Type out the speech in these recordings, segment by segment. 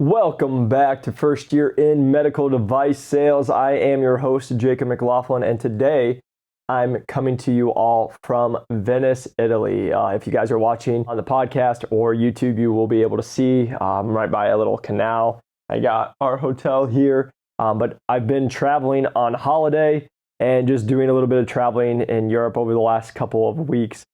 Welcome back to First Year in Medical Device Sales. I am your host, Jacob McLaughlin, and today I'm coming to you all from Venice, Italy. If you guys are watching on the podcast or YouTube, you will be able to see I'm right by a little canal. I got our hotel here, but I've been traveling on holiday and just doing a little bit of traveling in Europe over the last couple of weeks.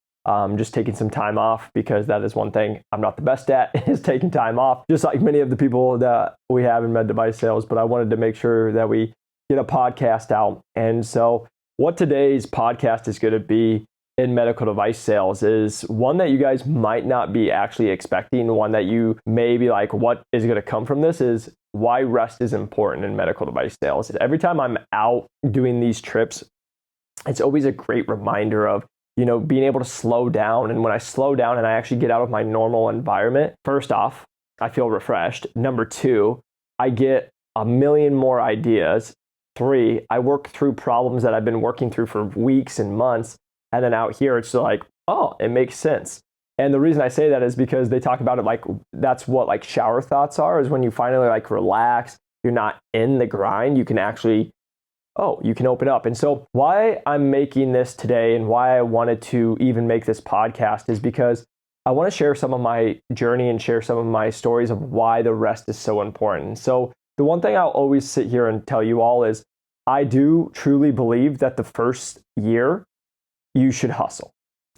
Just taking some time off because that is one thing I'm not the best at is taking time off, just like many of the people that we have in med device sales. But I wanted to make sure that we get a podcast out. And so what today's podcast is going to be in medical device sales is one that you guys might not be actually expecting, one that you may be like, what is going to come from this is why rest is important in medical device sales. Every time I'm out doing these trips, it's always a great reminder of being able to slow down. And when I slow down and I actually get out of my normal environment, first off, I feel refreshed. Number two, I get a million more ideas. Three, I work through problems that I've been working through for weeks and months. And then out here, it's like, oh, it makes sense. And the reason I say that is because they talk about it like that's what like shower thoughts are, is when you finally like relax, you're not in the grind, you can actually you can open up. And so why I'm making this today and why I wanted to even make this podcast is because I want to share some of my journey and share some of my stories of why the rest is so important. So the one thing I'll always sit here and tell you all is I do truly believe that the first year you should hustle.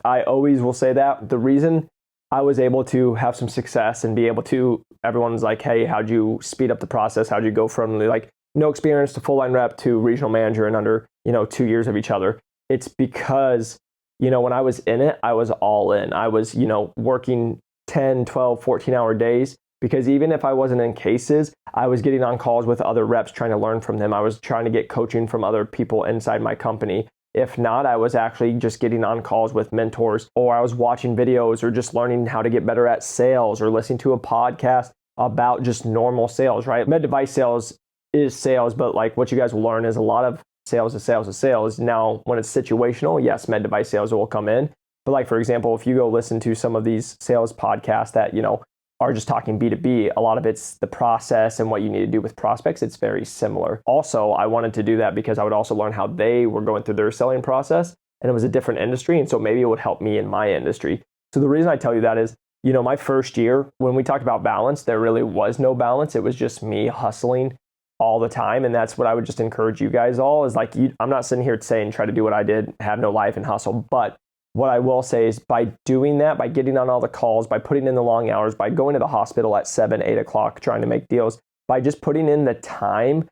I always will say that. The reason I was able to have some success and be able to, everyone's like, hey, how'd you speed up the process? How'd you go from like no experience to full line rep to regional manager in under 2 years of each other? It's because when I was in it, I was all in. I was working 10, 12, 14-hour days, because even if I wasn't in cases, I was getting on calls with other reps trying to learn from them. I was trying to get coaching from other people inside my company. If not, I was actually just getting on calls with mentors, or I was watching videos, or just learning how to get better at sales, or listening to a podcast about just normal sales, right? Med device sales is sales, but like what you guys will learn is a lot of sales is sales is sales. Now, when it's situational, yes, med device sales will come in. But like, for example, if you go listen to some of these sales podcasts that, are just talking B2B, a lot of it's the process and what you need to do with prospects. It's very similar. Also, I wanted to do that because I would also learn how they were going through their selling process, and it was a different industry. And so maybe it would help me in my industry. So the reason I tell you that is, my first year, when we talked about balance, there really was no balance. It was just me hustling all the time. And that's what I would just encourage you guys all is like, I'm not sitting here saying try to do what I did, have no life and hustle. But what I will say is by doing that, by getting on all the calls, by putting in the long hours, by going to the hospital at 7, 8 o'clock, trying to make deals, by just putting in the time,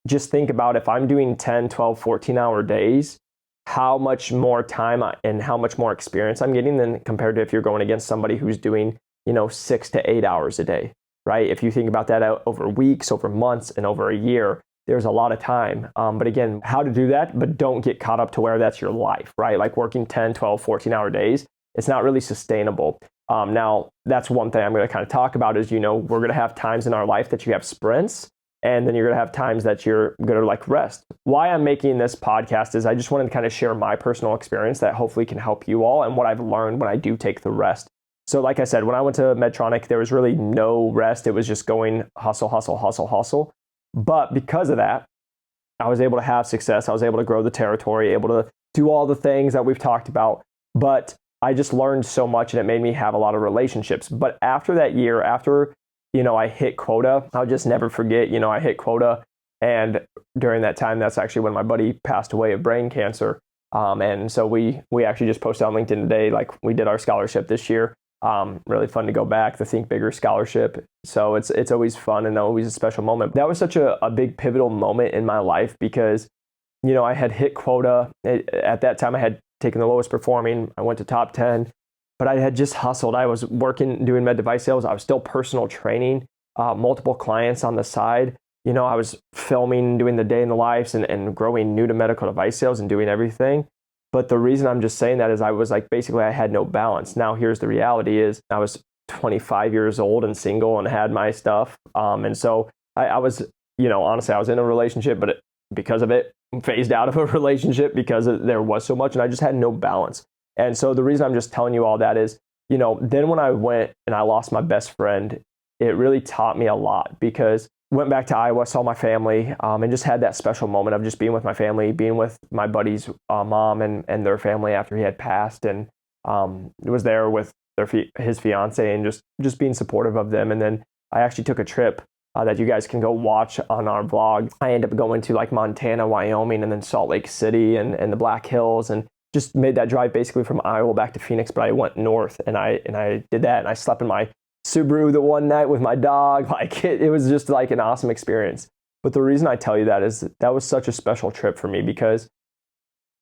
just think about if I'm doing 10, 12, 14-hour days, how much more time and how much more experience I'm getting than compared to if you're going against somebody who's doing, 6 to 8 hours a day. Right? If you think about that out over weeks, over months, and over a year, there's a lot of time. But again, how to do that, but don't get caught up to where that's your life, right? Like working 10, 12, 14-hour days, it's not really sustainable. Now, that's one thing I'm going to kind of talk about is, we're going to have times in our life that you have sprints, and then you're going to have times that you're going to like rest. Why I'm making this podcast is I just wanted to kind of share my personal experience that hopefully can help you all and what I've learned when I do take the rest. So like I said, when I went to Medtronic, there was really no rest. It was just going hustle, hustle, hustle, hustle. But because of that, I was able to have success. I was able to grow the territory, able to do all the things that we've talked about. But I just learned so much, and it made me have a lot of relationships. But after that year, after, I hit quota, I'll just never forget, I hit quota. And during that time, that's actually when my buddy passed away of brain cancer. And so we actually just posted on LinkedIn today, like we did our scholarship this year. Really fun to go back, the Think Bigger scholarship. So it's always fun and always a special moment. That was such a big pivotal moment in my life because, I had hit quota. At that time, I had taken the lowest performing. I went to top 10, but I had just hustled. I was working, doing med device sales. I was still personal training, multiple clients on the side. I was filming, doing the day in the lives and growing new to medical device sales and doing everything. But the reason I'm just saying that is I was like, basically I had no balance. Now here's the reality is I was 25 years old and single and had my stuff. And so I was, honestly, I was in a relationship, but because of it, phased out of a relationship because there was so much and I just had no balance. And so the reason I'm just telling you all that is, then when I went and I lost my best friend it really taught me a lot because went back to Iowa, saw my family, and just had that special moment of just being with my family, being with my buddy's mom and their family after he had passed, and was there with his fiance and just being supportive of them. And then I actually took a trip that you guys can go watch on our vlog. I ended up going to like Montana, Wyoming, and then Salt Lake City and the Black Hills, and just made that drive basically from Iowa back to Phoenix. But I went north, and I did that, and I slept in my Subaru the one night with my dog. Like it was just like an awesome experience. But the reason I tell you that is that was such a special trip for me, because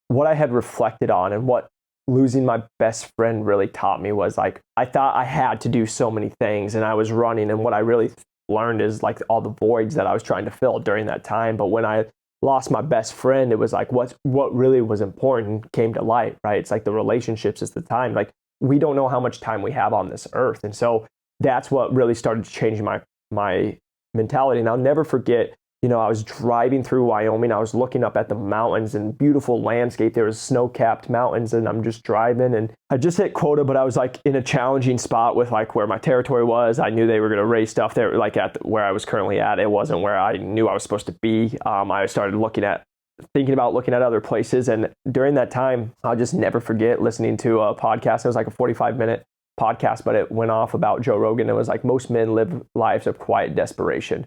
what I had reflected on and what losing my best friend really taught me was like, I thought I had to do so many things and I was running, and what I really learned is like all the voids that I was trying to fill during that time. But when I lost my best friend, it was like what really was important came to light, right? It's like the relationships is the time. Like we don't know how much time we have on this earth. And so that's what really started to change my mentality. And I'll never forget, I was driving through Wyoming. I was looking up at the mountains and beautiful landscape. There was snow-capped mountains, and I'm just driving, and I just hit quota, but I was like in a challenging spot with like where my territory was. I knew they were going to raise stuff there, like at where I was currently at. It wasn't where I knew I was supposed to be. I started thinking about looking at other places. And during that time, I'll just never forget listening to a podcast. It was like a 45-minute podcast, but it went off about Joe Rogan. It was like, most men live lives of quiet desperation.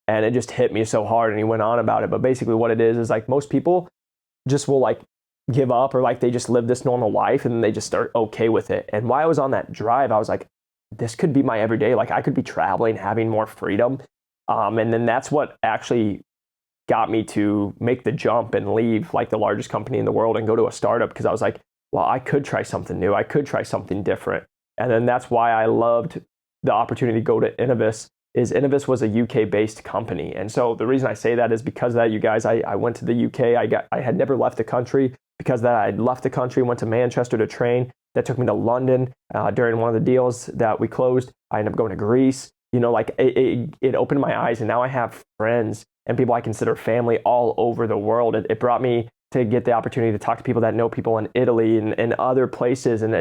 And it just hit me so hard, and he went on about it. But basically what it is like most people just will like give up, or like they just live this normal life and then they just start okay with it. And while I was on that drive, I was like, this could be my everyday. Like I could be traveling, having more freedom. And then that's what actually got me to make the jump and leave like the largest company in the world and go to a startup, because I was like, well, I could try something new. I could try something different. And then that's why I loved the opportunity to go to Innovis. Innovis was a UK-based company. And so the reason I say that is because of that, you guys, I went to the UK. I had never left the country. Because of that, I left the country, went to Manchester to train. That took me to London during one of the deals that we closed. I ended up going to Greece. Like it opened my eyes, and now I have friends and people I consider family all over the world. It brought me to get the opportunity to talk to people that know people in Italy and other places. And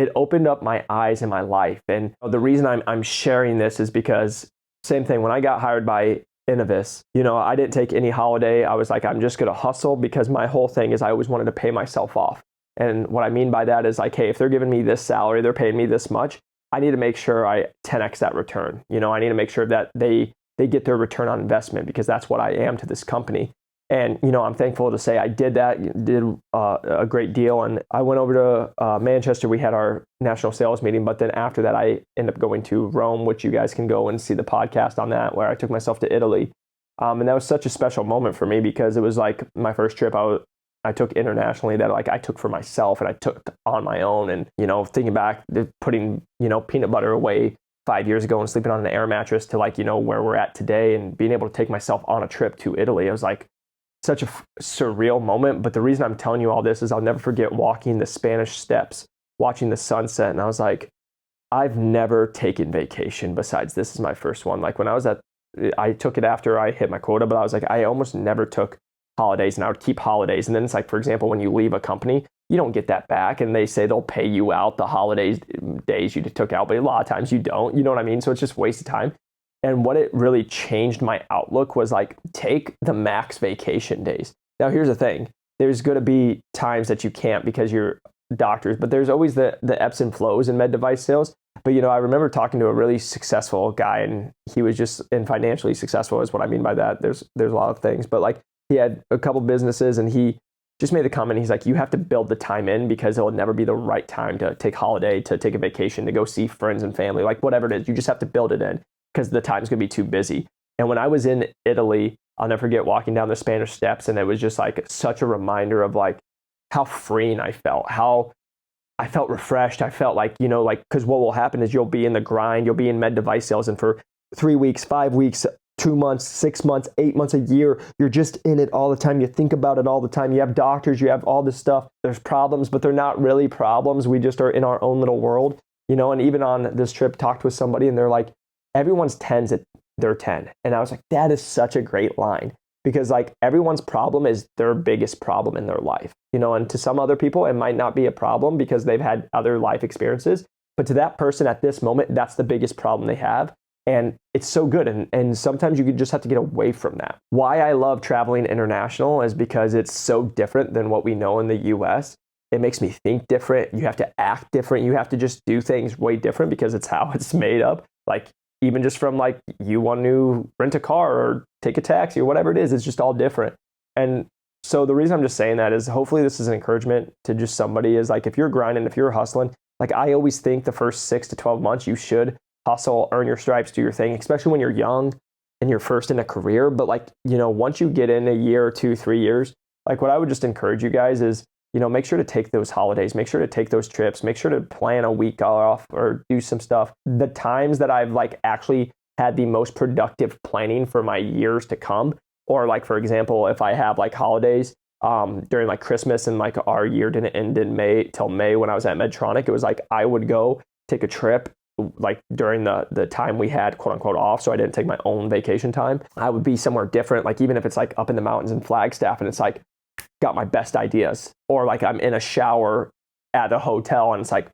it opened up my eyes in my life. And the reason I'm sharing this is because same thing, when I got hired by Innovis, I didn't take any holiday. I was like, I'm just going to hustle, because my whole thing is I always wanted to pay myself off. And what I mean by that is like, hey, if they're giving me this salary, they're paying me this much, I need to make sure I 10x that return. I need to make sure that they get their return on investment, because that's what I am to this company. And, I'm thankful to say I did that, did a great deal. And I went over to Manchester. We had our national sales meeting. But then after that, I ended up going to Rome, which you guys can go and see the podcast on that, where I took myself to Italy. And that was such a special moment for me, because it was like my first trip I took internationally that like I took for myself and I took on my own. And, thinking back, putting, peanut butter away 5 years ago and sleeping on an air mattress to like, where we're at today, and being able to take myself on a trip to Italy. I was like, such a surreal moment. But the reason I'm telling you all this is I'll never forget walking the Spanish Steps, watching the sunset. And I was like, I've never taken vacation besides this is my first one. Like when I took it after I hit my quota, but I was like, I almost never took holidays, and I would keep holidays. And then it's like, for example, when you leave a company, you don't get that back, and they say they'll pay you out the holidays days you took out, but a lot of times you don't, you know what I mean? So it's just waste of time. And what it really changed my outlook was like, take the max vacation days. Now, here's the thing. There's going to be times that you can't because you're doctors, but there's always the ebbs and flows in med device sales. But, I remember talking to a really successful guy, and he was just financially successful is what I mean by that. There's a lot of things, but like he had a couple businesses, and he just made the comment. He's like, you have to build the time in, because it'll never be the right time to take holiday, to take a vacation, to go see friends and family, like whatever it is. You just have to build it in, because the time's going to be too busy. And when I was in Italy, I'll never forget walking down the Spanish Steps, and it was just like such a reminder of like how freeing I felt, how I felt refreshed. I felt like, because what will happen is you'll be in the grind, you'll be in med device sales, and for 3 weeks, 5 weeks, 2 months, 6 months, 8 months, a year, you're just in it all the time. You think about it all the time. You have doctors, you have all this stuff. There's problems, but they're not really problems. We just are in our own little world, and even on this trip, talked with somebody, and they're like, everyone's 10s at their 10. And I was like, that is such a great line, because like everyone's problem is their biggest problem in their life, and to some other people, it might not be a problem because they've had other life experiences. But to that person at this moment, that's the biggest problem they have. And it's so good. And sometimes you just have to get away from that. Why I love traveling international is because it's so different than what we know in the US. It makes me think different. You have to act different. You have to just do things way different because it's how it's made up. Like even just from like you want to rent a car or take a taxi or whatever it is, it's just all different. And so the reason I'm just saying that is hopefully this is an encouragement to just somebody is like, if you're grinding, if you're hustling, like I always think the first 6 to 12 months, you should hustle, earn your stripes, do your thing, especially when you're young and you're first in a career. But like, once you get in a year or 2, 3 years, like what I would just encourage you guys is, make sure to take those holidays, make sure to take those trips, make sure to plan a week off or do some stuff. The times that I've like actually had the most productive planning for my years to come, or like, for example, if I have like holidays during like Christmas and like our year didn't end in May till May when I was at Medtronic, it was like I would go take a trip like during the time we had quote unquote off. So I didn't take my own vacation time. I would be somewhere different. Like even if it's like up in the mountains in Flagstaff and it's like got my best ideas, or like I'm in a shower at a hotel and it's like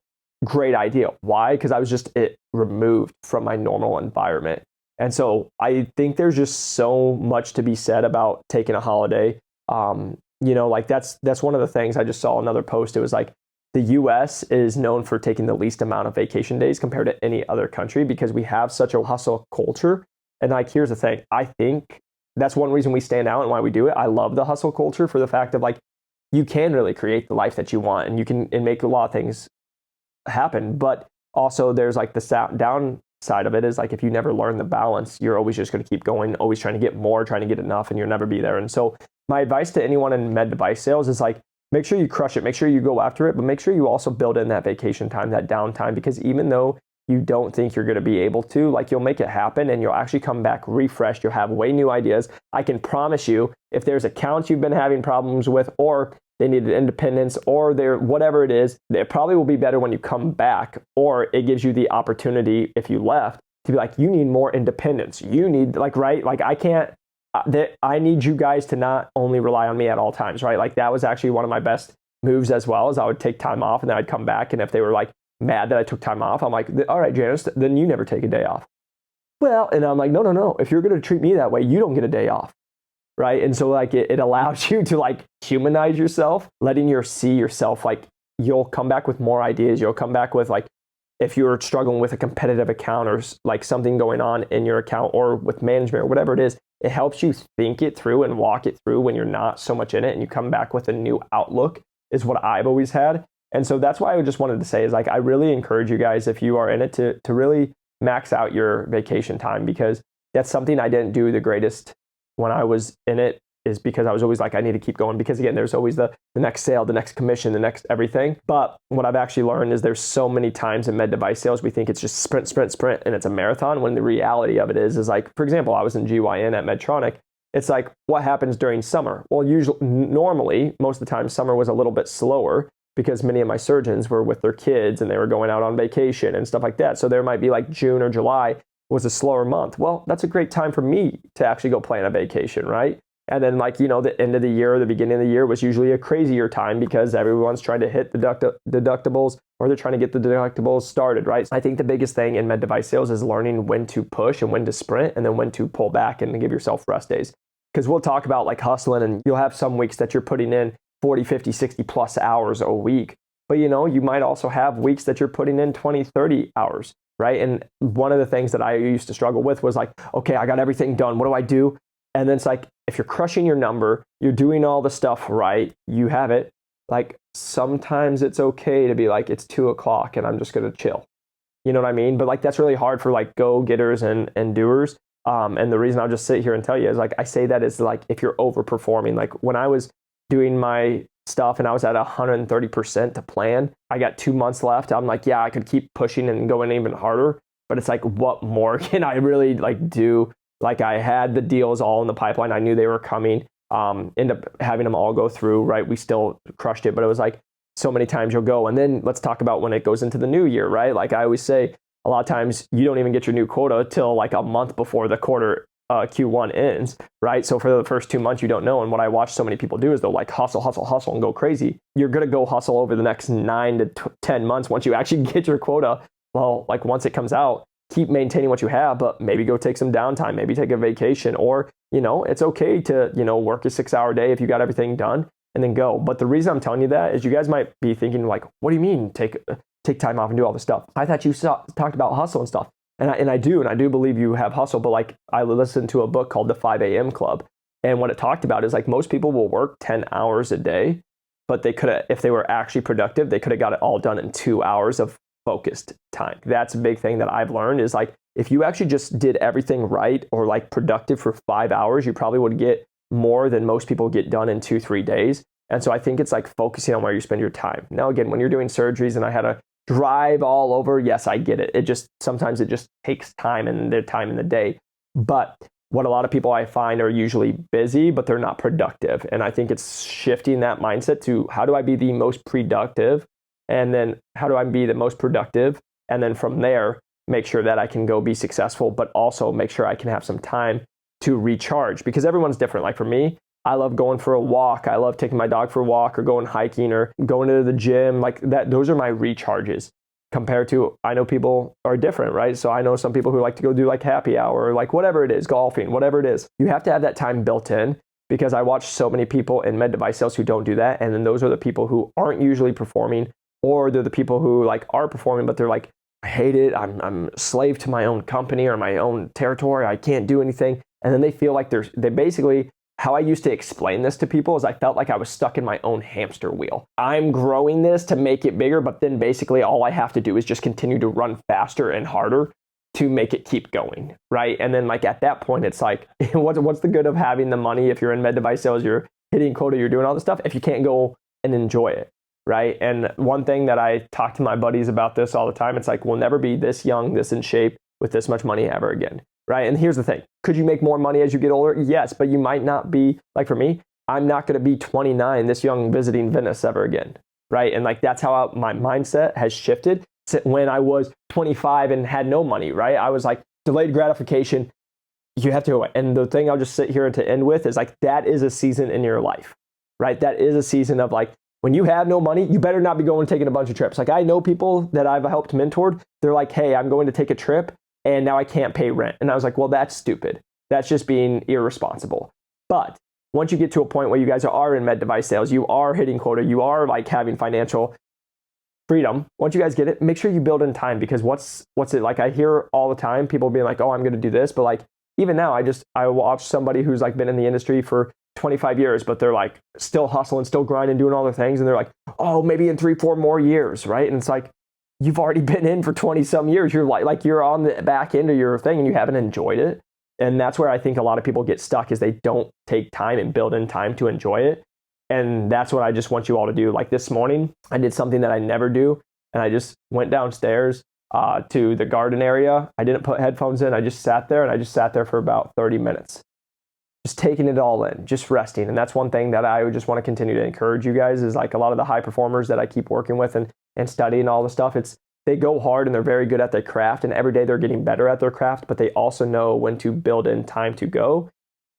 great idea. Why? Because I was just removed from my normal environment. And so I think there's just so much to be said about taking a holiday. Like that's one of the things. I just saw another post. It was like the US is known for taking the least amount of vacation days compared to any other country because we have such a hustle culture. And like, here's the thing. I think that's one reason we stand out and why we do it. I love the hustle culture for the fact of like, you can really create the life that you want and you can make a lot of things happen. But also there's like the downside of it is like, if you never learn the balance, you're always just going to keep going, always trying to get more, trying to get enough, and you'll never be there. And so my advice to anyone in med device sales is like, make sure you crush it, make sure you go after it, but make sure you also build in that vacation time, that downtime, because even though you don't think you're going to be able to, like you'll make it happen and you'll actually come back refreshed. You'll have way new ideas. I can promise you, if there's accounts you've been having problems with, or they needed independence, or they're whatever it is, it probably will be better when you come back, or it gives you the opportunity if you left to be like, you need more independence. You need like, right? Like I can't, I need you guys to not only rely on me at all times, right? Like that was actually one of my best moves as well, as I would take time off and then I'd come back. And if they were like mad that I took time off, I'm like, all right, Janice, then you never take a day off. Well, and I'm like, no. If you're going to treat me that way, you don't get a day off. Right. And so like it allows you to like humanize yourself, letting you see yourself, like you'll come back with more ideas. You'll come back with like, if you're struggling with a competitive account or like something going on in your account or with management or whatever it is, it helps you think it through and walk it through when you're not so much in it and you come back with a new outlook is what I've always had. And so that's why I just wanted to say is like, I really encourage you guys, if you are in it, to really max out your vacation time, because that's something I didn't do the greatest when I was in it, is because I was always like, I need to keep going, because again, there's always the next sale, the next commission, the next everything. But what I've actually learned is there's so many times in med device sales, we think it's just sprint, and it's a marathon, when the reality of it is like, for example, I was in GYN at Medtronic. It's like, what happens during summer? Well, normally, most of the time, summer was a little bit slower because many of my surgeons were with their kids and they were going out on vacation and stuff like that. So there might be like June or July was a slower month. Well, that's a great time for me to actually go plan a vacation, right? And then like, the end of the year or the beginning of the year was usually a crazier time because everyone's trying to hit the deductibles, or they're trying to get the deductibles started, right? I think the biggest thing in med device sales is learning when to push and when to sprint, and then when to pull back and give yourself rest days. Because we'll talk about like hustling, and you'll have some weeks that you're putting in 40, 50, 60 plus hours a week. But you might also have weeks that you're putting in 20, 30 hours, right? And one of the things that I used to struggle with was like, okay, I got everything done. What do I do? And then it's like, if you're crushing your number, you're doing all the stuff right, you have it. Like sometimes it's okay to be like, it's 2:00 and I'm just going to chill. You know what I mean? But like, that's really hard for like go-getters and doers. And the reason I'll just sit here and tell you is like, I say that is like, if you're overperforming, like when I was doing my stuff and I was at 130% to plan, I got 2 months left. I'm like, yeah, I could keep pushing and going even harder, but it's like, what more can I really like do? Like I had the deals all in the pipeline. I knew they were coming, end up having them all go through, right? We still crushed it, but it was like so many times you'll go. And then let's talk about when it goes into the new year, right? Like I always say, a lot of times you don't even get your new quota till like a month before the quarter Q1 ends, right? So for the first 2 months, you don't know. And what I watch so many people do is they'll like hustle and go crazy. You're going to go hustle over the next 9 to 10 months once you actually get your quota. Well, like once it comes out, keep maintaining what you have, but maybe go take some downtime, maybe take a vacation, or, it's okay to, work a 6-hour day if you got everything done and then go. But the reason I'm telling you that is you guys might be thinking like, what do you mean take time off and do all this stuff? I thought you talked about hustle and stuff. And I do believe you have hustle, but like I listened to a book called The 5 a.m. Club. And what it talked about is like most people will work 10 hours a day, but they could have, if they were actually productive, they could have got it all done in 2 hours of focused time. That's a big thing that I've learned is like, if you actually just did everything right or like productive for 5 hours, you probably would get more than most people get done in 2-3 days. And so I think it's like focusing on where you spend your time. Now, again, when you're doing surgeries and I had to drive all over, yes, I get it. Sometimes it just takes time and their time in the day. But what a lot of people I find are usually busy, but they're not productive. And I think it's shifting that mindset to how do I be the most productive? And then how do I be the most productive? And then from there, make sure that I can go be successful, but also make sure I can have some time to recharge because everyone's different. Like for me, I love going for a walk. I love taking my dog for a walk or going hiking or going to the gym like that. Those are my recharges compared to, I know people are different, right? So I know some people who like to go do like happy hour or like whatever it is, golfing, whatever it is. You have to have that time built in because I watch so many people in med device sales who don't do that. And then those are the people who aren't usually performing, or they're the people who like are performing, but they're like, I hate it. I'm a slave to my own company or my own territory. I can't do anything. And then they feel like they basically, how I used to explain this to people is I felt like I was stuck in my own hamster wheel. I'm growing this to make it bigger, but then basically all I have to do is just continue to run faster and harder to make it keep going, right? And then like at that point, it's like, what's the good of having the money if you're in med device sales, you're hitting quota, you're doing all this stuff, if you can't go and enjoy it, right? And one thing that I talk to my buddies about this all the time, it's like, we'll never be this young, this in shape with this much money ever again. Right. And here's the thing. Could you make more money as you get older? Yes, but you might not be, like for me, I'm not going to be 29 this young visiting Venice ever again. Right. And like that's how my mindset has shifted when I was 25 and had no money. Right. I was like delayed gratification. You have to go. And the thing I'll just sit here to end with is like that is a season in your life. Right. That is a season of like when you have no money, you better not be going taking a bunch of trips. Like I know people that I've helped mentored. They're like, hey, I'm going to take a trip. And now I can't pay rent. And I was like, well, that's stupid. That's just being irresponsible. But once you get to a point where you guys are in med device sales, you are hitting quota, you are like having financial freedom. Once you guys get it, make sure you build in time because what's it like? I hear all the time people being like, oh, I'm going to do this. But like, even now, I watch somebody who's like been in the industry for 25 years, but they're like still hustling, still grinding, doing all their things. And they're like, oh, maybe in 3-4 more years, right? And it's like, you've already been in for 20 some years. You're like you're on the back end of your thing and you haven't enjoyed it. And that's where I think a lot of people get stuck is they don't take time and build in time to enjoy it. And that's what I just want you all to do. Like this morning, I did something that I never do. And I just went downstairs to the garden area. I didn't put headphones in. I just sat there and I just sat there for about 30 minutes. Just taking it all in, just resting. And that's one thing that I would just want to continue to encourage you guys is like a lot of the high performers that I keep working with and studying all the stuff. They go hard and they're very good at their craft and every day they're getting better at their craft, but they also know when to build in time to go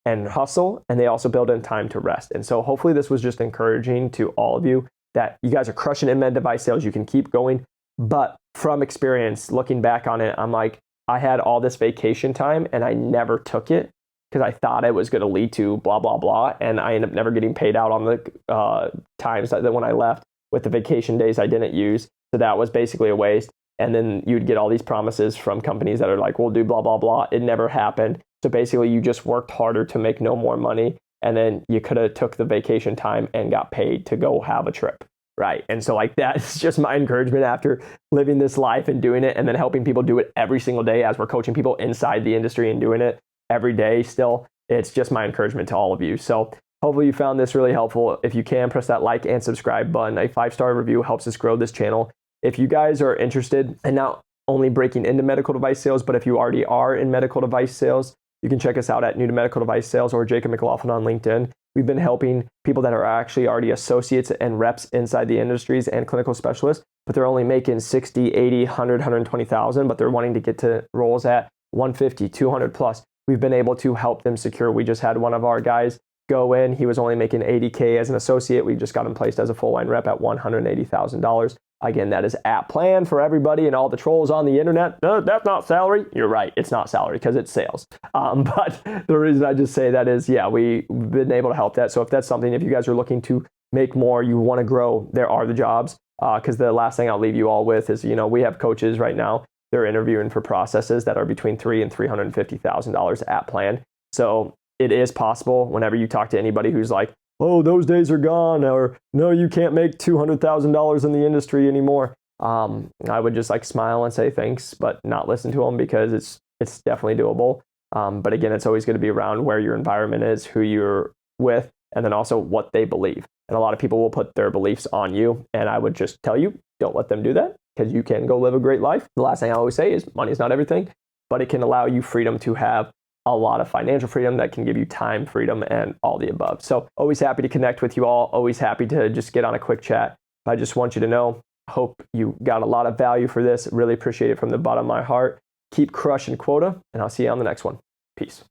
and hustle, and they also build in time to rest. And so hopefully this was just encouraging to all of you that you guys are crushing in med device sales. You can keep going, but from experience, looking back on it, I'm like, I had all this vacation time and I never took it because I thought it was going to lead to blah, blah, blah. And I ended up never getting paid out on the times that when I left with the vacation days I didn't use. So that was basically a waste. And then you'd get all these promises from companies that are like, we'll do blah, blah, blah. It never happened. So basically you just worked harder to make no more money. And then you could have took the vacation time and got paid to go have a trip. Right. And so like that's just my encouragement after living this life and doing it and then helping people do it every single day as we're coaching people inside the industry and doing it every day still. It's just my encouragement to all of you. So hopefully you found this really helpful. If you can, press that like and subscribe button. A 5-star review helps us grow this channel. If you guys are interested in not only breaking into medical device sales, but if you already are in medical device sales, you can check us out at New to Medical Device Sales or Jacob McLaughlin on LinkedIn. We've been helping people that are actually already associates and reps inside the industries and clinical specialists, but they're only making 60, 80, 100, 120,000, but they're wanting to get to roles at 150, 200 plus. We've been able to help them secure. We just had one of our guys go in. He was only making 80K as an associate. We just got him placed as a full line rep at $180,000. Again, that is at plan for everybody and all the trolls on the internet. That's not salary. You're right. It's not salary because it's sales. But the reason I just say that is, yeah, we've been able to help that. So if that's something, if you guys are looking to make more, you want to grow, there are the jobs. Because the last thing I'll leave you all with is, we have coaches right now. They're interviewing for processes that are between $300,000 and $350,000 at plan. So it is possible whenever you talk to anybody who's like, oh, those days are gone, or no, you can't make $200,000 in the industry anymore. I would just smile and say thanks, but not listen to them because it's definitely doable. But again, it's always going to be around where your environment is, who you're with, and then also what they believe. And a lot of people will put their beliefs on you. And I would just tell you, don't let them do that because you can go live a great life. The last thing I always say is money is not everything, but it can allow you freedom to have a lot of financial freedom that can give you time freedom and all the above. So always happy to connect with you all. Always happy to just get on a quick chat. I just want you to know, hope you got a lot of value for this. Really appreciate it from the bottom of my heart. Keep crushing quota, and I'll see you on the next one. Peace.